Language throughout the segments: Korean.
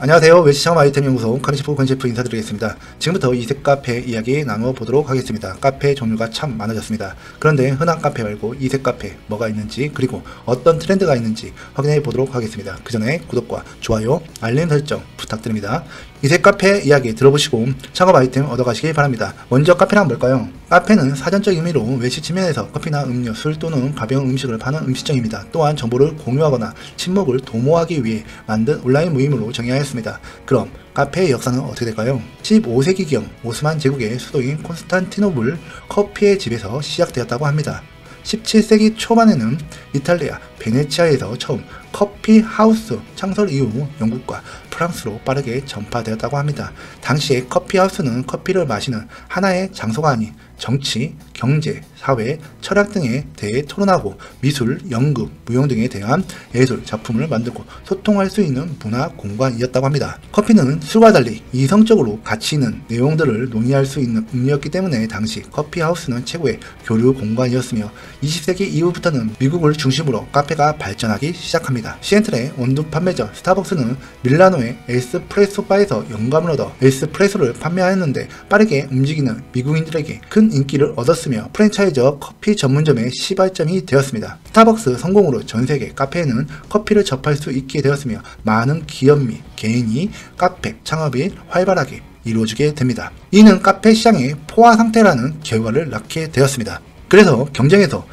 안녕하세요. 외시창업 아이템 연구소 카리셰프 권셰프 인사드리겠습니다. 지금부터 이색 카페 이야기 나누어 보도록 하겠습니다. 카페 종류가 참 많아졌습니다. 그런데 흔한 카페 말고 이색 카페 뭐가 있는지 그리고 어떤 트렌드가 있는지 확인해 보도록 하겠습니다. 그 전에 구독과 좋아요, 알림 설정 부탁드립니다. 이색 카페 이야기 들어보시고 창업 아이템 얻어가시기 바랍니다. 먼저 카페란 뭘까요? 카페는 사전적 의미로 외식 측면에서 커피나 음료, 술 또는 가벼운 음식을 파는 음식점입니다. 또한 정보를 공유하거나 친목을 도모하기 위해 만든 온라인 모임으로 정의하였습니다. 그럼 카페의 역사는 어떻게 될까요? 15세기경 오스만 제국의 수도인 콘스탄티노플 커피의 집에서 시작되었다고 합니다. 17세기 초반에는 이탈리아 베네치아에서 처음 커피 하우스 창설 이후 영국과 프랑스로 빠르게 전파되었다고 합니다. 당시에 커피 하우스는 커피를 마시는 하나의 장소가 아닌 정치, 경제, 사회, 철학 등에 대해 토론하고 미술, 연극, 무용 등에 대한 예술 작품을 만들고 소통할 수 있는 문화 공간이었다고 합니다. 커피는 술과 달리 이성적으로 가치 있는 내용들을 논의할 수 있는 음료였기 때문에 당시 커피 하우스는 최고의 교류 공간이었으며 20세기 이후부터는 미국을 중심으로 카페가 발전하기 시작합니다. 시애틀의 원두 판매자 스타벅스는 밀라노의 에스프레소 바에서 영감을 얻어 에스프레소를 판매하였는데 빠르게 움직이는 미국인들에게 큰 인기를 얻었으며 프랜차이저 커피 전문점의 시발점이 되었습니다. 스타벅스 성공으로 전세계 카페에는 커피를 접할 수 있게 되었으며 많은 기업 및 개인이 카페 창업이 활발하게 이루어지게 됩니다. 이는 카페 시장의 포화 상태라는 결과를 낳게 되었습니다. 그래서 경쟁에서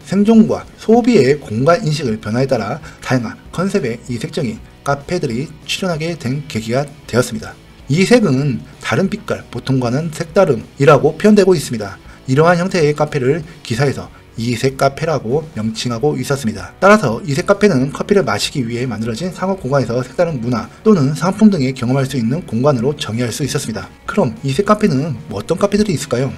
생존과 소비의 공간 인식을 변화에 따라 다양한 컨셉의 이색적인 카페들이 출현하게 된 계기가 되었습니다. 이색은 다른 빛깔, 보통과는 색다름이라고 표현되고 있습니다. 이러한 형태의 카페를 기사에서 이색 카페라고 명칭하고 있었습니다. 따라서 이색 카페는 커피를 마시기 위해 만들어진 상업 공간에서 색다른 문화 또는 상품 등을 경험할 수 있는 공간으로 정의할 수 있었습니다. 그럼 이색 카페는 어떤 카페들이 있을까요?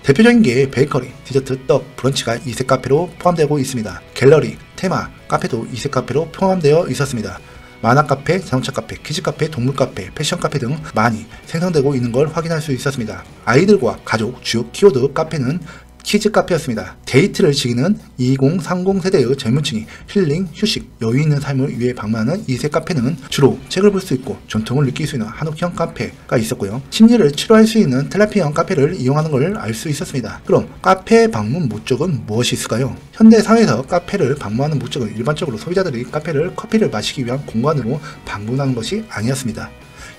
대표적인 게 베이커리, 디저트, 떡, 브런치가 이색 카페로 포함되고 있습니다. 갤러리, 테마, 카페도 이색 카페로 포함되어 있었습니다. 만화 카페, 자동차 카페, 키즈 카페, 동물 카페, 패션 카페 등 많이 생성되고 있는 걸 확인할 수 있었습니다. 아이들과 가족 주요 키워드 카페는 키즈 카페였습니다. 데이트를 즐기는 2030 세대의 젊은층이 힐링, 휴식, 여유 있는 삶을 위해 방문하는 이색 카페는 주로 책을 볼 수 있고 전통을 느낄 수 있는 한옥형 카페가 있었고요. 심리를 치료할 수 있는 테라피형 카페를 이용하는 걸 알 수 있었습니다. 그럼 카페 방문 목적은 무엇이 있을까요? 현대 사회에서 카페를 방문하는 목적은 일반적으로 소비자들이 카페를 커피를 마시기 위한 공간으로 방문하는 것이 아니었습니다.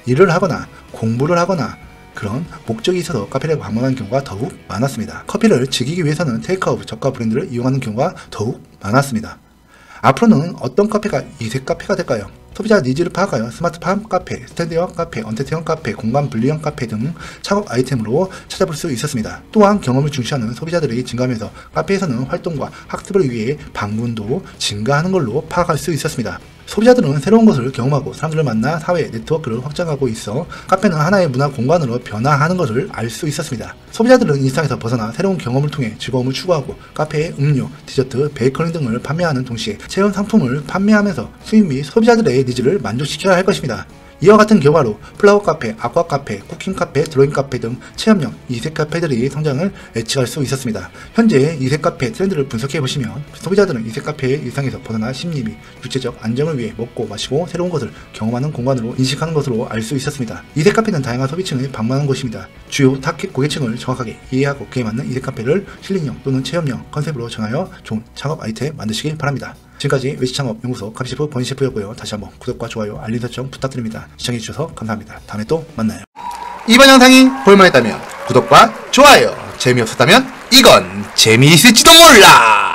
일을 하거나 공부를 하거나 그런 목적이 있어서 카페를 방문하는 경우가 더욱 많았습니다. 커피를 즐기기 위해서는 테이크아웃 저가 브랜드를 이용하는 경우가 더욱 많았습니다. 앞으로는 어떤 카페가 이색 카페가 될까요? 소비자 니즈를 파악하여 스마트팜 카페, 스탠드형 카페, 언택트형 카페, 공간 분리형 카페 등 창업 아이템으로 찾아볼 수 있었습니다. 또한 경험을 중시하는 소비자들이 증가하면서 카페에서는 활동과 학습을 위해 방문도 증가하는 걸로 파악할 수 있었습니다. 소비자들은 새로운 것을 경험하고 사람들을 만나 사회 네트워크를 확장하고 있어 카페는 하나의 문화 공간으로 변화하는 것을 알 수 있었습니다. 소비자들은 일상에서 벗어나 새로운 경험을 통해 즐거움을 추구하고 카페의 음료, 디저트, 베이커리 등을 판매하는 동시에 체험 상품을 판매하면서 수입 및 소비자들의 니즈를 만족시켜야 할 것입니다. 이와 같은 결과로 플라워 카페, 아쿠아 카페, 쿠킹 카페, 드로잉 카페 등 체험형 이색 카페들이 성장을 예측할 수 있었습니다. 현재 이색 카페 트렌드를 분석해보시면 소비자들은 이색 카페의 일상에서 벗어나 심리 및 육체적 안정을 위해 먹고 마시고 새로운 것을 경험하는 공간으로 인식하는 것으로 알 수 있었습니다. 이색 카페는 다양한 소비층을 방문하는 곳입니다. 주요 타깃 고객층을 정확하게 이해하고 그에 맞는 이색 카페를 힐링형 또는 체험형 컨셉으로 정하여 좋은 창업 아이템 만드시길 바랍니다. 지금까지 외식창업 연구소 카리셰프 권셰프였고요. 다시 한번 구독과 좋아요, 알림 설정 부탁드립니다. 시청해주셔서 감사합니다. 다음에 또 만나요. 이번 영상이 볼만했다면 구독과 좋아요, 재미없었다면 이건 재미있을지도 몰라.